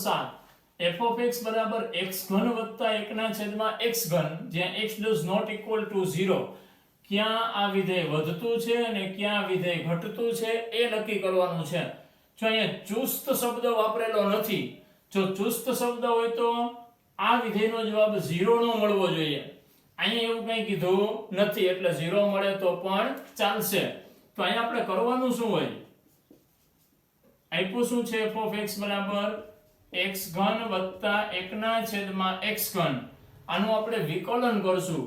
7 f of x બરાબર x ઘન વત્તા 1 ના છેદમાં x ઘન જ્યાં x does not equal to 0 ક્યાં આ વિધેય વધતું છે અને ક્યાં વિધેય ઘટતું છે એ નક્કી કરવાનું છે. જો અહીંયા ચુસ્ત શબ્દ વાપરેલો નથી. જો ચુસ્ત શબ્દ હોય તો આ વિધેયનો જવાબ 0 નો મળવો જોઈએ. અહીંયા એવું કંઈ કીધું નથી એટલે 0 મળે તો પણ ચાલશે. તો અહીંયા આપણે કરવાનું શું હોય? આપ્યું શું છે? f of x બરાબર x ઘન વત્તા 1 ના છેદમાં x ઘન. આનું આપણે વિકલન કરશું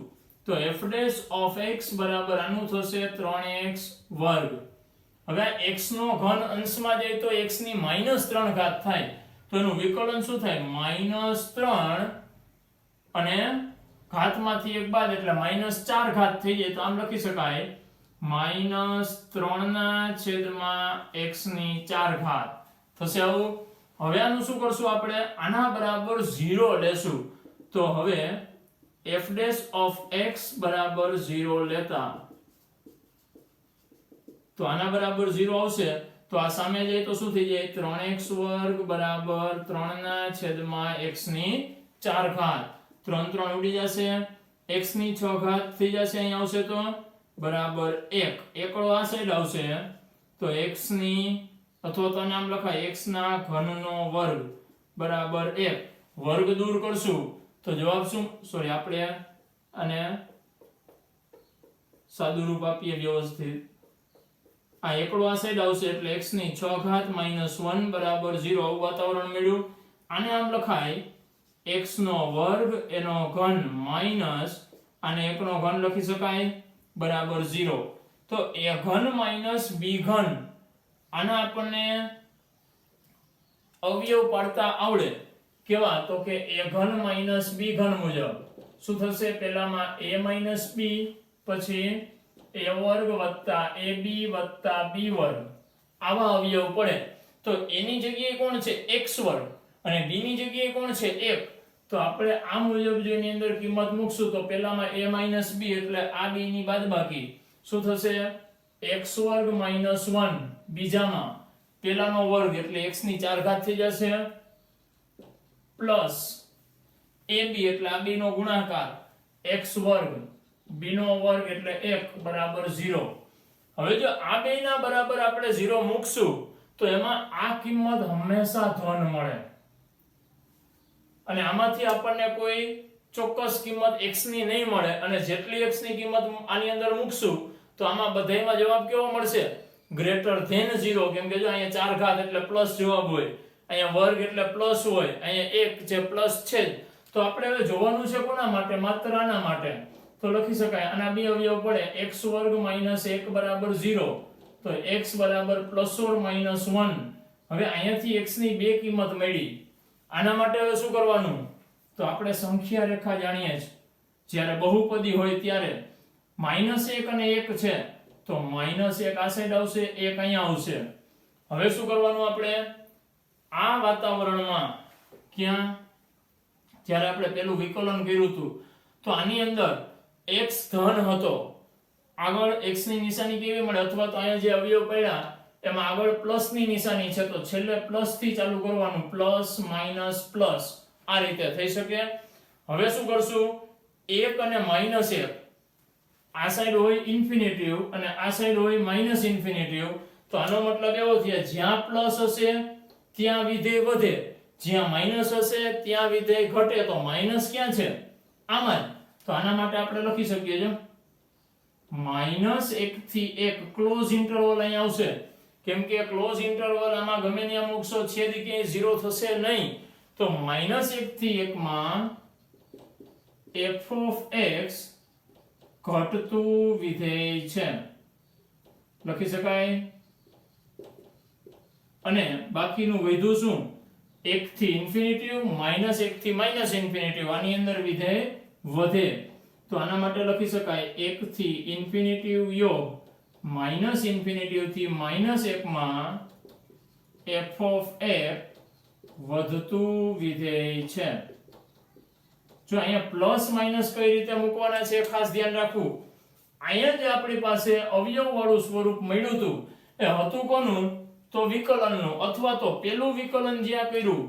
તો f dash of x બરાબર આનું થશે 3x વર્ગ. હવે આ x નો ઘન અંશમાં જાય તો x ની -3 ઘાત થાય. તો એનું વિકલન શું થાય? -3 અને ઘાતમાંથી એક બાદ એટલે -4 ઘાત થઈ જાય. તો આમ લખી શકાય -3 ના છેદમાં x ની 4 ઘાત થશે આવું. હવે આનું શું કરશું આપણે? આના બરાબર 0 લેશું. તો હવે f dash of x બરાબર 0 લેતા તો આના બરાબર 0 આવશે. તો આ સામે જાય તો શું થઈ જાય? 3x વર્ગ બરાબર 3 ના છેદમાં x ની 4 ઘાત. 3 3 ઉડી જશે, x ની 6 ઘાત થઈ જશે. અહીં આવશે તો બરાબર 1. એકડો આ સાઈડ આવશે તો x ની અથવા તો નામ લખાય x ના ઘનનો વર્ગ બરાબર 1. વર્ગ દૂર કરશું તો જવાબ શું? સોરી, આપણે અને સાદું રૂપ આપીએ વ્યવસ્થિત. આ એકડો આ સાઈડ આવશે એટલે x ની 6 ઘાત -1 બરાબર 0 આવું વાતાવરણ મળ્યું. આને આમ લખાય x નો વર્ગ એનો ઘન માઈનસ આને 1 નો ઘન લખી શકાય બરાબર 0. તો a ઘન માઈનસ b ઘન આના આપણને અવયવ પાડતા આવડે. કેવા? તો કે a ઘન માઈનસ b ઘન મુજબ શું થશે? પહેલામાં a માઈનસ b, પછી a વર્ગ વત્તા ab વત્તા b વર્ગ આવા અવયવ પડે. તો a ની જગ્યાએ કોણ છે? x વર્ગ અને b ની જગ્યાએ કોણ છે? 1. તો આપણે આ મુજબ જો એની અંદર કિંમત મૂકશું તો પહેલામાં a માઈનસ b એટલે આ b ની બાદબાકી શું થશે? x વર્ગ માઈનસ 1. બીજામાં પહેલાનો વર્ગ એટલે x ની 4 ઘાત થઈ જશે પ્લસ ab એટલે આ b નો ગુણાકાર x વર્ગ b નો વર્ગ એટલે 1 બરાબર 0. હવે જો આ બેના બરાબર આપણે 0 મૂકશું તો એમાં આ કિંમત હંમેશા ધન મળે અને આમાંથી આપણને કોઈ ચોક્કસ કિંમત x ની નહીં મળે. અને જેટલી x ની કિંમત આની અંદર મૂકશું તો આમાં બધાયમાં જવાબ કેવો મળશે? Greater than 0. કેમ કે જો અહીંયા 4 ઘાત એટલે પ્લસ જવાબ હોય, અહીંયા વર્ગ એટલે પ્લસ હોય, અહીંયા 1 જે પ્લસ છે. તો આપણે હવે જોવાનું છે કોના માટે? માત્ર આના માટે. તો લખી શકાય આના બે અવયવ પડે x વર્ગ માઈનસ 1 બરાબર 0. તો x બરાબર પ્લસ ઓર માઈનસ 1. હવે અહીંયાથી x ની બે કિંમત મળી. આના માટે હવે શું કરવાનું? તો આપણે સંખ્યા રેખા જાણીએ છીએ. જ્યારે બહુપદી હોય ત્યારે -1 અને 1 છે તો -1 આ સાઈડ આવશે, 1 અહીંયા આવશે. હવે શું કરવાનું આપણે? આ વાતાવરણમાં ક્યાં જ્યારે આપણે પેલું વિકલન કર્યું હતું તો આની અંદર x ધન હતો, આગળ x ની નિશાની કેવી મળે? અથવા તો અહીંયા જે અવયવ પડ્યા એમાં આગળ પ્લસ ની નિશાની છે તો છેલ્લે પ્લસ થી ચાલુ કરવાનું. પ્લસ માઈનસ પ્લસ આ રીતે થઈ શકે. હવે શું કરશું? 1 અને -1 આ સાઈડ હોય ઇન્ફિનિટિવ અને આ સાઈડ હોય માઈનસ ઇન્ફિનિટિવ. તો આનો મતલબ એવો થયો જ્યાં પ્લસ હશે ત્યાં વિધેય વધે, જ્યાં માઈનસ હશે ત્યાં વિધેય ઘટે. તો માઈનસ ક્યાં છે? આમાં. તો આના માટે આપણે લખી શકીએ જો -1 થી 1 ક્લોઝ ઇન્ટરવલ અહીં આવશે. કેમ કે ક્લોઝ ઇન્ટરવલ આમાં ગમે ત્યાં મૂકશો છેદ ક્યાંય 0 થશે નહીં. તો -1 થી 1 માં f of x ઘટતું વિધેય છે લખી શકાય. અને બાકીનું વધ્યું શું? 1 થી ઇન્ફિનિટિવ, -1 થી માઈનસ ઇન્ફિનિટિવ આની અંદર વિધેય વધે. તો આના માટે લખી શકાય 1 થી ઇન્ફિનિટિવ યોગ -ઇન્ફિનિટિવ થી -1 માં f of x વધતું વિધેય છે. જો અહીંયા પ્લસ માઈનસ કઈ રીતે મૂકવાના છે ખાસ ધ્યાન રાખવું. અહીંયા જે આપણી પાસે અવયવ વાળું સ્વરૂપ મળ્યું હતું એ હતું કોનું? તો વિકલનનું. અથવા તો પેલું વિકલન જ્યાં કર્યું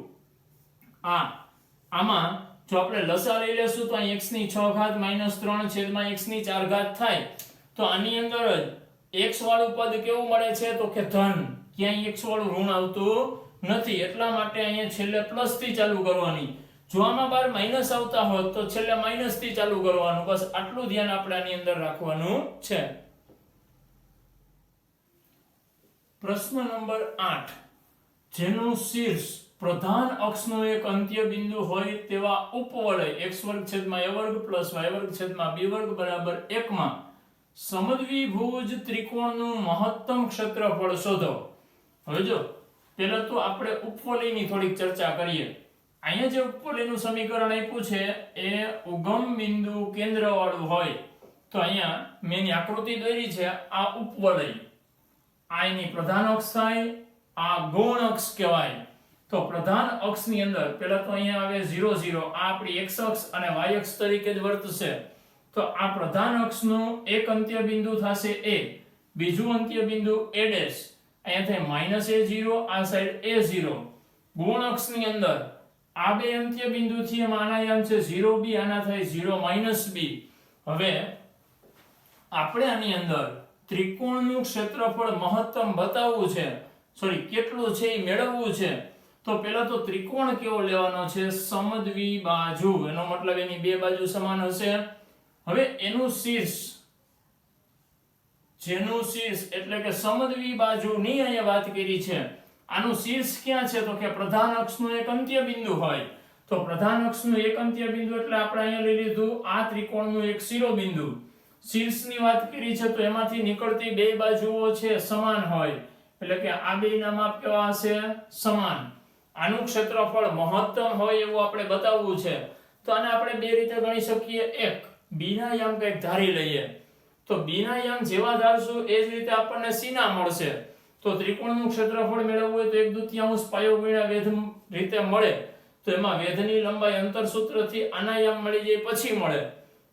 આમાં જો આપણે લસા લઈ લેશું તો અહીં x ની 6 ઘાત - 3 છેદમાં x ની 4 ઘાત થાય તો આની અંદર જ x વાળું પદ કેવું મળે છે તો કે ધન, ક્યાંય x વાળું ઋણ આવતું નથી, એટલા માટે અહીંયા છેલ્લે પ્લસ થી ચાલુ કરવાની. જો આમાં બાર માઈનસ આવતા હોત તો છેલ્લે માઈનસ થી ચાલુ કરવાનું. બસ આટલું ધ્યાન આપણે આની અંદર રાખવાનું છે. પ્રશ્ન નંબર 8, જેનું શીર્ષ પ્રધાન અક્ષનું એક અંત્ય બિંદુ હોય તેવા ઉપવલય x2/a² + y2/b² બરાબર 1 માં સમદ્વિભુજ ત્રિકોણનું મહત્તમ ક્ષેત્રફળ શોધો. હવે જો પહેલા તો આપણે ઉપવલયની થોડીક ચર્ચા કરીએ. અહીંયા જે ઉપવલયનું સમીકરણ આપ્યું છે એ ઉગમ બિંદુ કેન્દ્ર વાળું હોય તો અહીંયા મેં એની આકૃતિ દોરી છે. આ ઉપવલય, આ એની પ્રધાન અક્ષ થાય, આ ગૌણ અક્ષ કહેવાય. તો પ્રધાન અક્ષની અંદર પહેલા તો અહીંયા આવે 0 0, આ આપણી x અક્ષ અને y અક્ષ તરીકે જ વર્તશે. તો આ પ્રધાન અક્ષનું એક અંત્ય બિંદુ થશે a, બીજું અંત્ય બિંદુ a', અહીંયા થાય -a0, આ સાઈડ a0. ગૌણ અક્ષની અંદર આ બે અંત્ય બિંદુથી એમાં આના યામ છે 0b, આના થાય 0 b. હવે આપણે આની અંદર ત્રિકોણનું ક્ષેત્રફળ મહત્તમ બતાવવું છે, સોરી કેટલું છે એ મેળવવું છે. તો પહેલા તો ત્રિકોણ કેવો લેવાનો છે, સમદ્વિબાજુ, એનો મતલબ એની બે બાજુ સમાન હશે. હવે એનું શીર્ષ, જેનું શીર્ષ એટલે કે સમદ્વિબાજુની અહીંયા વાત કરી છે, આનું શીર્ષ ક્યાં છે તો કે પ્રધાન અક્ષનું એક અંત્ય બિંદુ હોય. તો પ્રધાન અક્ષનું એક અંત્ય બિંદુ એટલે આપણે અહીંયા લઈ લીધું આ ત્રિકોણનું એક શિરોબિંદુ. શીર્ષની વાત કરી છે તો એમાંથી નીકળતી બે બાજુઓ છે સમાન હોય, એટલે કે આ બેના માપ કેવા હશે, સમાન. આનું ક્ષેત્રફળ મહત્તમ હોય એવું આપણે બતાવવું છે. તો આને આપણે બે રીતે ગણી શકીએ. એક, b ના યામ કંઈક ધારી લઈએ. તો b ના યામ જેવા ધારશું એ જ રીતે આપણને c ના મળશે. તો ત્રિકોણનું ક્ષેત્રફળ મેળવવું હોય તો 1/2 પાયો ગુણ્યા વેધ રીતે મળે. તો એમાં વેધની લંબાઈ અંતર સૂત્રથી આના યામ મળી જાય પછી મળે.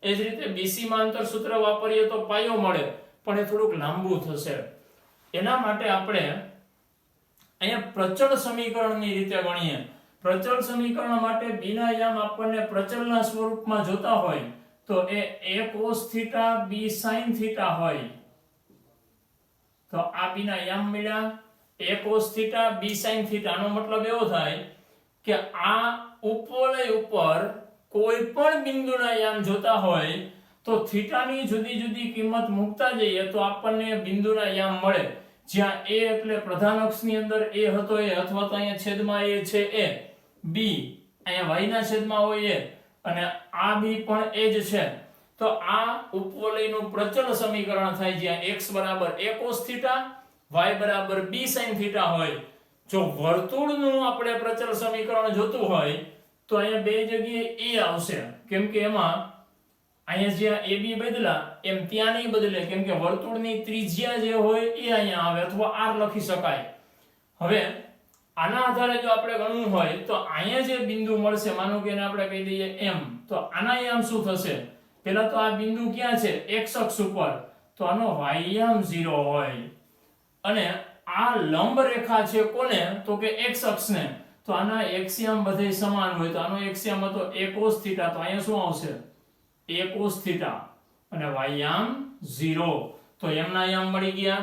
એ જ રીતે BC માં અંતર સૂત્ર વાપરીએ તો પાયો મળે, પણ એ થોડુંક લાંબુ થશે. એના માટે આપણે અહીંયા પ્રચળ સમીકરણની રીતે ગણીએ. પ્રચળ સમીકરણ માટે b ના યામ આપણને પ્રચળના સ્વરૂપમાં જોતા હોય તો એ a cos θ b sin θ હોય. તો આ b ના યામ મળ્યા, a cos θ b sin θ. આનો મતલબ એવો થાય કે આ ઉપવલય ઉપર કોઈ પણ બિંદુના યામ જોતા હોય તો થીટાની જુદી જુદી કિંમત મૂકતા જઈએ તો આપણને બિંદુના યામ મળે. જ્યાં a એટલે પ્રધાન અક્ષની અંદર a હતો એ, અથવા તો અહીંયા છેદમાં a છે એ, b અહીંયા y ના છેદમાં હોય એ, અને આ b પણ એ જ છે. તો આ ઉપવલયનું પ્રચળ સમીકરણ થાય જ્યાં x = a cos θ, y = b sin θ હોય. જો વર્તુળનું આપણે પ્રચળ સમીકરણ જોતું હોય તો અહીંયા બે જગ્યાએ a આવશે, કેમ કે એમાં અહીંયા જ્યાં ab બદલા એમ ત્યાં નહીં બદલે, કેમ કે વર્તુળની ત્રિજ્યા જે હોય એ અહીંયા આવે, અથવા r લખી શકાય. હવે આના આધારે જો આપણે ગણવું હોય તો અહીંયા જે બિંદુ મળશે, માનો કે એને આપણે કહી દઈએ m, તો આના યામ શું થશે? પહેલા તો આ બિંદુ ક્યાં છે? x અક્ષ ઉપર, તો આનો y યામ 0 હોય. અને આ લંબ રેખા છે કોને? તો કે x અક્ષને. તો આના x યામ બધે સમાન હોય, તો આનો x યામ હતો a cos θ, તો અહીંયા શું આવશે? a cos θ, અને y યામ 0. તો m ના યામ મળી ગયા.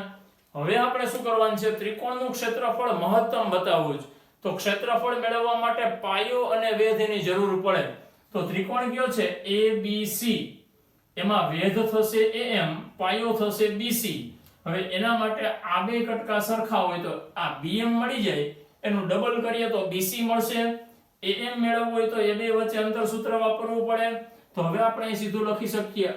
હવે આપણે શું કરવાનું છે? ત્રિકોણનું ક્ષેત્રફળ મહત્તમ બતાવવું છે. તો ક્ષેત્રફળ મેળવવા માટે પાયો અને વેધ એની જરૂર પડે. તો ત્રિકોણ કયો છે? ABC, એમાં વેધ થશે am, પાયો થશે BC. હવે એના માટે આ બે કટકા સરખા હોય તો આ BM મળી જાય, એનું ડબલ કરીએ તો BC મળશે. AM મેળવવું હોય તો એ બે વચ્ચે અંતર સૂત્ર વાપરવું પડે. તો હવે આપણે સીધું લખી શકીએ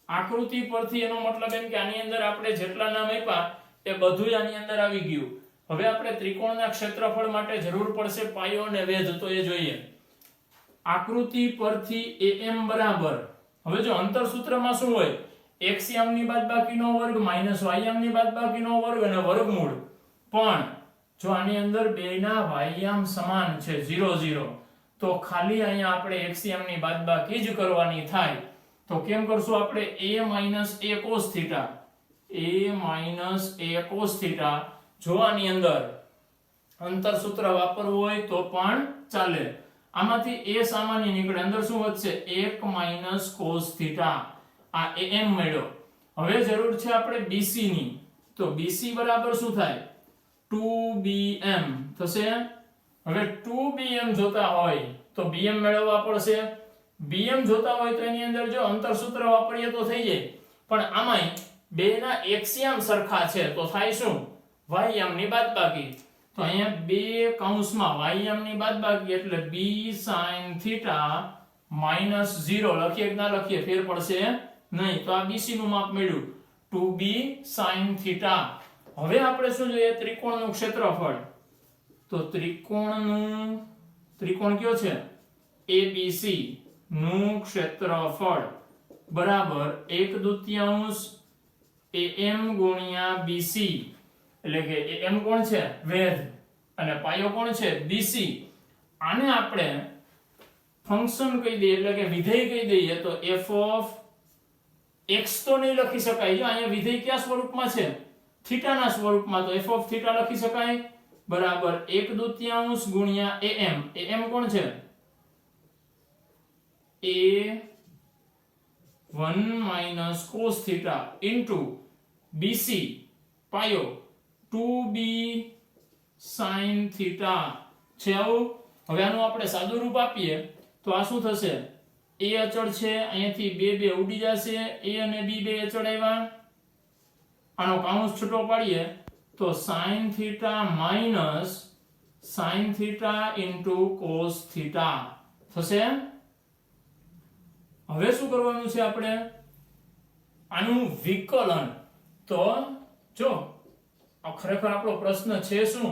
આકૃતિ પરથી એનો મતલબ એમ કે આની અંદર આપણે જેટલા નામ આપ્યા એ બધું આની અંદર આવી ગયું. હવે આપણે ત્રિકોણના ક્ષેત્રફળ માટે જરૂર પડશે પાયો અને વેધ, તો એ જોઈએ. આકૃતિ પરથી AM બરાબર, હવે જો અંતર સૂત્રમાં શું હોય? x યામની બાદબાકીનો વર્ગ માઈનસ y યામની બાદબાકીનો વર્ગ અને વર્ગમૂળ. પણ જો આની અંદર બેના y યામ સમાન છે 0 0, તો ખાલી અહીંયા આપણે x યામની બાદબાકી જ કરવાની થાય. તો કેમ કરશું આપણે? a cos θ, a cos θ. જો આની અંદર અંતર સૂત્ર વાપરવું હોય તો પણ ચાલે. આમાંથી a સામાન્ય નીકળે, અંદર શું વધશે 1 માઈનસ cos થીટા. આ am મળ્યો. હવે જરૂર છે આપણે bc ની, તો bc બરાબર શું થાય 2bm થશે. હવે 2bm જોતા હોય તો bm મેળવવા પડશે. bm જોતા હોય તો એની અંદર જો અંતર સૂત્ર વાપરીએ તો થઈ જાય, પણ આમાંય બેના એક્સિયમ સરખા છે તો થાય શું ym ની બાદબાકી. તો અહીંયા બે કૌંસમાં ym ની બાદબાકી એટલે b sin થીટા માઈનસ 0 લખીએ કે ના લખીએ ફેર પડશે નહીં. તો આ bc નું માપ મળ્યું 2b sin થીટા. હવે આપણે શું જોઈએ ત્રિકોણનું ક્ષેત્રફળ. તો ત્રિકોણ કયો છે abc નું ક્ષેત્રફળ બરાબર 1/2 am ગુણ્યા bc, એટલે કે am કોણ છે વેધ અને પાયો કોણ છે bc. આને આપણે ફંક્શન કહી દઈએ એટલે કે વિધેય કહી દઈએ તો f of x તો નહીં લખી શકાય. જો અહીંયા વિધેય કયા સ્વરૂપમાં છે થીટાના સ્વરૂપમાં, તો f of થીટા લખી શકાય બરાબર 1/2 ગુણ્યા am. am કોણ છે a1 minus cos theta into bc પાયો 2b sin theta છે આવું. હવે આનું આપણે સાદું રૂપ આપીએ તો આ શું થશે a અચળ છે, અહીંયાથી બે ઉડી જશે, a અને b બે અચળ આવ્યા. આનો કાઉન્સ છૂટો પાડીએ તો sin theta minus sin theta into cos theta થશે. હવે શું કરવાનું છે આપણે આનું વિકલન. તો જો ખરેખર આપણો પ્રશ્ન છે શું,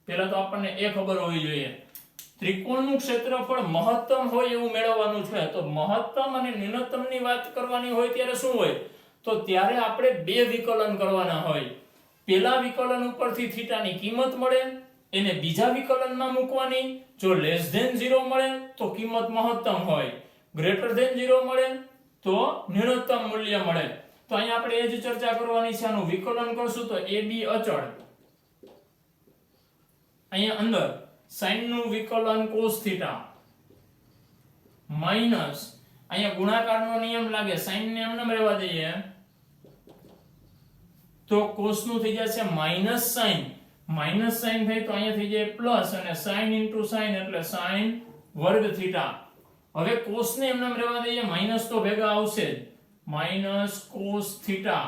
પહેલા તો આપણને એ ખબર હોવી જોઈએ ત્રિકોણનું ક્ષેત્રફળ મહત્તમ હોય એવું મેળવવાનું છે. તો મહત્તમ અને ન્યૂનતમની વાત કરવાની હોય ત્યારે શું હોય, તો ત્યારે આપણે બે વિકલન કરવાના હોય. પહેલા વિકલન ઉપરથી થીટાની કિંમત મળે એને બીજા વિકલનમાં મૂકવાની. જો લેસ ધેન 0 મળે તો કિંમત મહત્તમ હોય, ગ્રેટર ધેન 0 મળે તો ન્યૂનતમ મૂલ્ય મળે. તો અહીંયા આપણે એ જ ચર્ચા કરવાની છે. આનું વિકલન કરશું તો ab અચળ, અહીંયા અંદર sin નું વિકલન cos થીટા માઈનસ અહીંયા ગુણાકારનો નિયમ લાગે, sin ને એમને રહેવા દઈએ તો cos નું થઈ જશે માઈનસ sin. માઈનસ sin થાય તો અહીંયા થઈ જાય પ્લસ અને sin into sin એટલે sin વર્ગ થીટા. હવે cos ને એમને રહેવા દઈએ, માઈનસ તો ભેગા આવશે જ, માઈનસ cos થીટા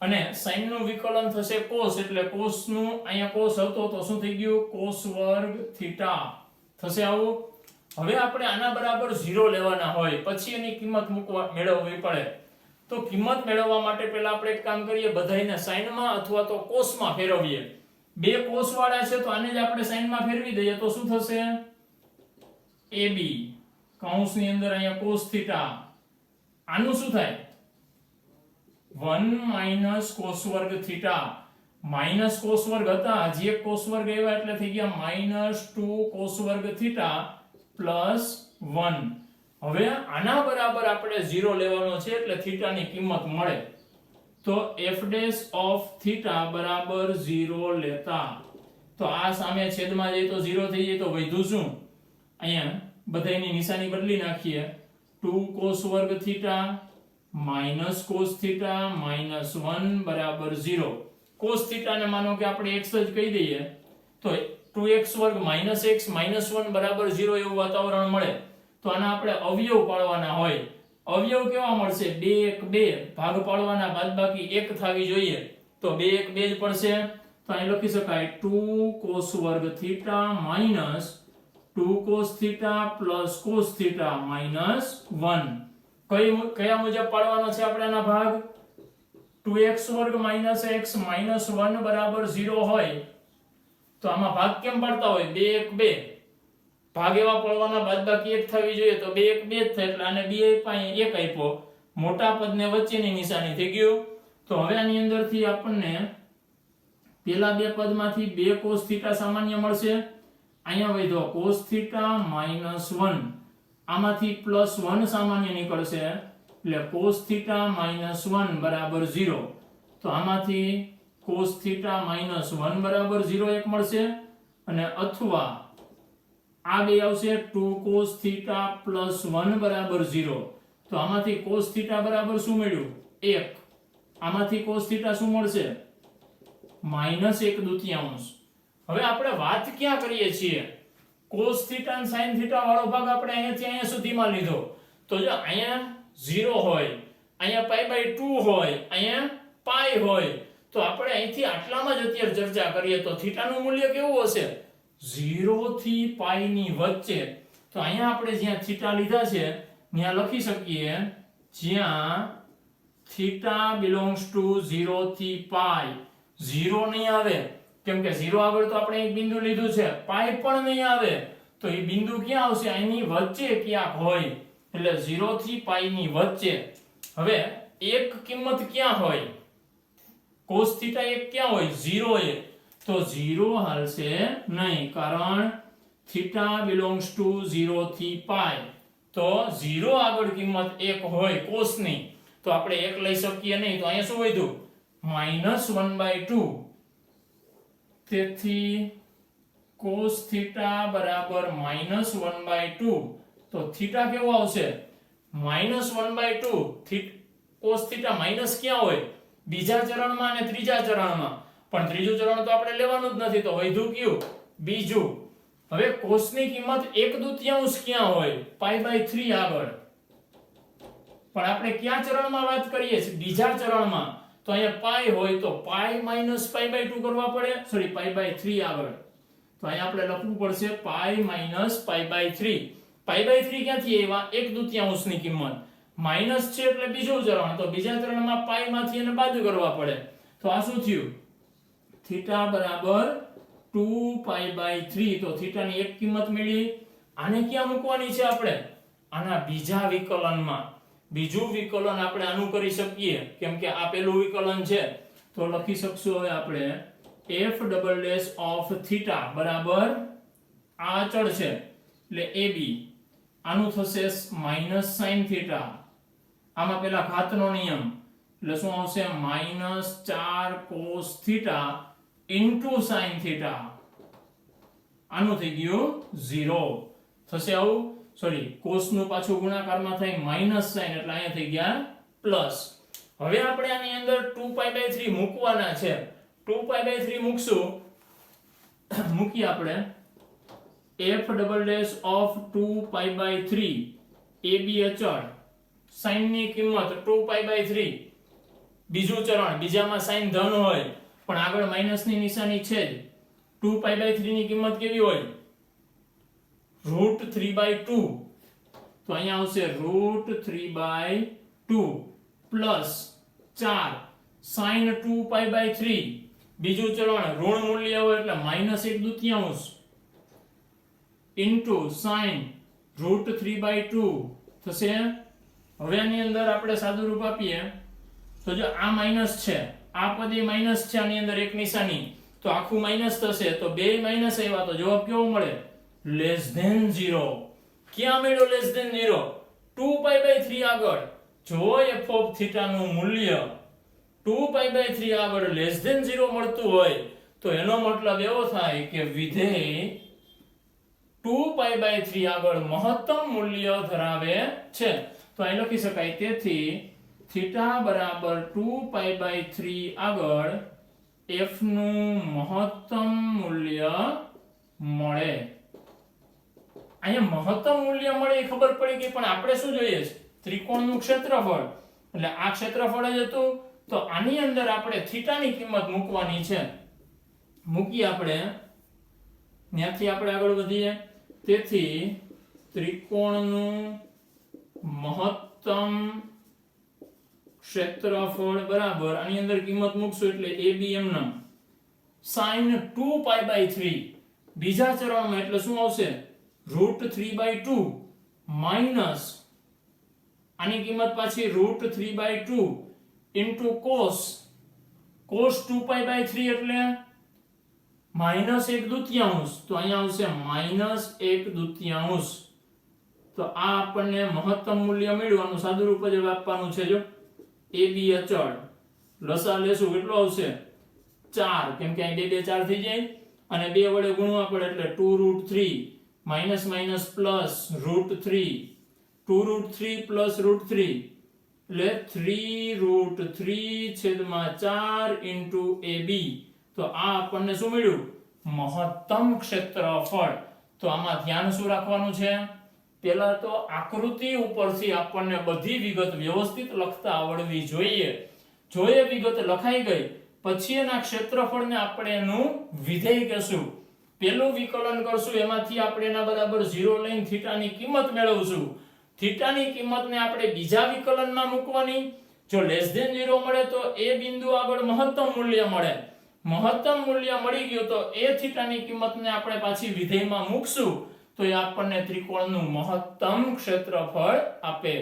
અને sin નું વિકલન થશે cos એટલે cos નું અહીંયા cos હતો તો શું થઈ ગયું cos વર્ગ થીટા થશે આવું. હવે આપણે આના બરાબર 0 લેવાના હોય પછી એની કિંમત મેળવવી પડે. તો કિંમત મેળવવા માટે પહેલા આપણે એક કામ કરીએ, બધાયને sin માં અથવા તો cos માં ફેરવીએ. બે cos વાળા છે તો આને જ આપણે sin માં ફેરવી દઈએ તો શું થશે ab કૌંસની અંદર અહીંયા cos થીટા. આનું શું થાય 1 minus cos વર્ગ થીટા. માઈનસ cos વર્ગ હતા, હજી એક cos વર્ગ આવ્યા એટલે થઈ ગયા માઈનસ 2 cos વર્ગ થીટા પ્લસ 1. હવે આના બરાબર આપણે 0 લેવાનો છે એટલે થીટાની કિંમત મળે. તો f dash of theta બરાબર 0 લેતા તો આ સામે છેદમાં જાય તો 0 થઈ જાય તો વધ્યું શું, અહીંયા બધાયની નિશાની બદલી નાખીએ 2 cos વર્ગ theta minus cos theta minus 1 બરાબર 0. cos થીટા ને માનો કે આપણે x જ કહી દઈએ તો 2x વર્ગ માઈનસ x માઈનસ 1 બરાબર 0 એવું વાતાવરણ મળે. તો આના આપણે અવયવ પાડવાના હોય. અવયવ કેવા મળશે 2 1 2, ભાગ પાડવાના બાદબાકી 1 થવી જોઈએ તો 2 1 2 જ પડશે. તો અહીં લખી શકાય 2 cos વર્ગ theta minus 2 cos theta plus cos theta minus 1. કયા મુજબ પાડવાનો છે આપણે આના ભાગ 2x વર્ગ માઈનસ x માઈનસ 1 બરાબર 0 હોય તો આમાં ભાગ કેમ પાડતા હોય 2 1 2, ભાગ એવા પાડવાના બાદબાકી 1 થવી જોઈએ તો 2 1 2 જ થાય એટલે આને 2 પાસે 1 આપ્યો, મોટા પદને વચ્ચેની નિશાની થઈ ગયું. તો હવે આની અંદરથી આપણને પેલા બે પદમાંથી 2 cos થીટા સામાન્ય મળશે, અહીંયા વધ્યો cos થીટા માઈનસ 1, આમાંથી પ્લસ 1 સામાન્ય નીકળશે એટલે cos થીટા માઈનસ 1 બરાબર 0. તો આમાંથી cos theta minus 1 બરાબર 0 એક મળશે અને અથવા આ બે આવશે 2 cos theta plus 1 બરાબર 0 તો આમાંથી cos theta બરાબર શું મળ્યું 1 આમાંથી cos theta શું મળશે -1/2 હવે આપણે વાત ક્યાં કરીએ છીએ cos theta અને sin theta વાળો ભાગ આપણે અહીંયાથી અહીંયા સુધીમાં લીધો તો જો અહીંયા 0 હોય અહીંયા π/2 હોય અહીંયા પાઈ હોય તો આપણે અહીંથી આટલામાં જ અત્યારે ચર્ચા કરીએ તો થીટા નું મૂલ્ય કેવું હશે 0 થી પાઈ ની વચ્ચે તો અહીંયા આપણે જ્યાં થીટા લીધા છે ત્યાં લખી શકીએ જ્યાં થીટા belongs to 0 થી પાઈ 0 નહીં આવે કેમ કે 0 આગળ તો આપણે એક બિંદુ લીધું છે પાઈ પણ નહીં આવે તો એ બિંદુ ક્યાં આવશે અહીંની વચ્ચે ક્યાંક હોય એટલે 0 થી પાઈ ની વચ્ચે હવે એક કિંમત ક્યાં હોય cos theta એક ક્યાં હોય 0 એ તો 0 હાલશે નહીં કારણ theta belongs to 0 થી પાઈ તો 0 આગળ કિંમત 1 હોય cos ની તો આપણે 1 લઈ શકીએ નહીં તો અહીંયા શું વધ્યું -1/2 તેથી cos theta બરાબર -1/2 તો theta કેવો આવશે -1/2 cos theta માઈનસ ક્યાં હોય બીજા ચરણમાં અને ત્રીજા ચરણમાં પણ ત્રીજું ચરણ તો આપણે લેવાનું જ નથી તો વધ્યું કયું બીજું હવે cos ની કિંમત 1/2 ક્યાં હોય π/3 આગળ પણ આપણે કયા ચરણમાં વાત કરીએ છીએ બીજા ચરણમાં તો અહીંયા પાઈ હોય તો પાઈ -π/2 કરવા પડે સોરી π/3 આગળ તો અહીંયા આપણે લખવું પડશે પાઈ -π/3 π/3 ક્યાંથી આવ્યા 1/2 ની કિંમત માઈનસ છે એટલે બીજું ચરણ તો બીજા ચરણમાં પાઈ માંથી એને બાદ કરવા પડે તો આ શું થયું થીટા બરાબર 2π/3 તો થીટા ની એક કિંમત મળી આને ક્યાં મૂકવાની છે આપણે આના બીજા વિકલનમાં બીજું વિકલન આપણે આનું કરી શકીએ કેમ કે આ પહેલું વિકલન છે તો લખી શકશું હવે આપણે f of theta બરાબર આ અચળ છે એટલે ab આનું થશે -sin theta આમાં પેલા ઘાતનો નિયમ એટલે શું આવશે -4 cos theta into sin theta આનું થઈ ગયું 0 થશે આવું સોરી cos નું પાછું ગુણાકારમાં થાય -sin એટલે અહીંયા થઈ ગયા પ્લસ હવે આપણે આની અંદર 2π/3 મૂકવાના છે 2π/3 મૂકશું મૂકી આપણે f of 2π/3 ab અચળ sin ની કિંમત 2π/3 બીજું ચરણ બીજામાં sin ધન હોય પણ આગળ માઈનસ ની નિશાની છે જ 2π/3 ની કિંમત કેવી હોય √3/2 તો અહીંયા આવશે √3/2 પ્લસ 4 sin 2π/3 બીજું ચરણ ઋણ મૂલ્ય હોય એટલે -1/2 ઇન્ટુ sin √3/2 થશે હવે આની અંદર આપણે સાદું રૂપ આપીએ તો જો આ માઈનસ છે આ પદે માઈનસ છે આની અંદર એક નિશાની તો આખું માઈનસ થશે તો બે માઈનસ આવ્યા તો જવાબ કેવો મળે <0 ક્યાં મળ્યો <0 2π/3 આગળ જો f of theta નું મૂલ્ય 2π/3 આગળ <0 મળતું હોય તો એનો મતલબ એવો થાય કે વિધેય 2π/3 આગળ મહત્તમ મૂલ્ય ધરાવે છે તો અહીં લખી શકાય તેથી થીટા બરાબર 2π/3 આગળ f નું મહત્તમ મૂલ્ય મળે અહીંયા મહત્તમ મૂલ્ય મળે એ ખબર પડી ગઈ પણ આપણે શું જોઈએ છે ત્રિકોણનું ક્ષેત્રફળ એટલે આ ક્ષેત્રફળ જ હતું તો આની અંદર આપણે થીટાની કિંમત મૂકવાની છે મૂકી આપણે ત્યાંથી આપણે આગળ વધીએ તેથી ત્રિકોણનું મહત્તમ ક્ષેત્રફળ બરાબર આની અંદર કિંમત મૂકશું એટલે abm ના sin 2π/3 બીજા ચરણમાં એટલે શું આવશે √3/2 માઈનસ આની કિંમત પાછી √3/2 ઇન્ટુ cos 2π/3 એટલે -1/2 તો અહીંયા આવશે -1/2 તો આ આપણને મહત્તમ મૂલ્ય મળ્યું આનું સાદું રૂપ જ આપવાનું છે જો ab અચળ લસા લેશું કેટલો આવશે 4 કેમ કે અહીં 2 4 થઈ જાય અને 2 વડે ગુણવા પડે એટલે 2√3 માઈનસ માઈનસ પ્લસ √3 2√3 પ્લસ √3 એટલે 3√3 છેદમાં 4 ઇન્ટુ AB તો આ આપણને શું મળ્યું મહત્તમ ક્ષેત્રફળ તો આમાં ધ્યાન શું રાખવાનું છે પહેલા તો આકૃતિ ઉપરથી આપણને બધી વિગત વ્યવસ્થિત લખતા આવડવી જોઈએ જો એ વિગત લખાઈ ગઈ પછી એના ક્ષેત્રફળને આપણે એનું વિધેય કહેશું પહેલું વિકલન કરશું એમાંથી આપણે એના બરાબર 0 લઈને થીટાની કિંમત મેળવશું થીટાની કિંમતને આપણે બીજા વિકલનમાં મૂકવાની જો <0 મળે તો એ બિંદુ આગળ મહત્તમ મૂલ્ય મળે મહત્તમ મૂલ્ય મળી ગયું તો એ થીટાની કિંમતને આપણે પાછી વિધેયમાં મૂકશું તો એ આપણને ત્રિકોણનું મહત્તમ ક્ષેત્રફળ આપે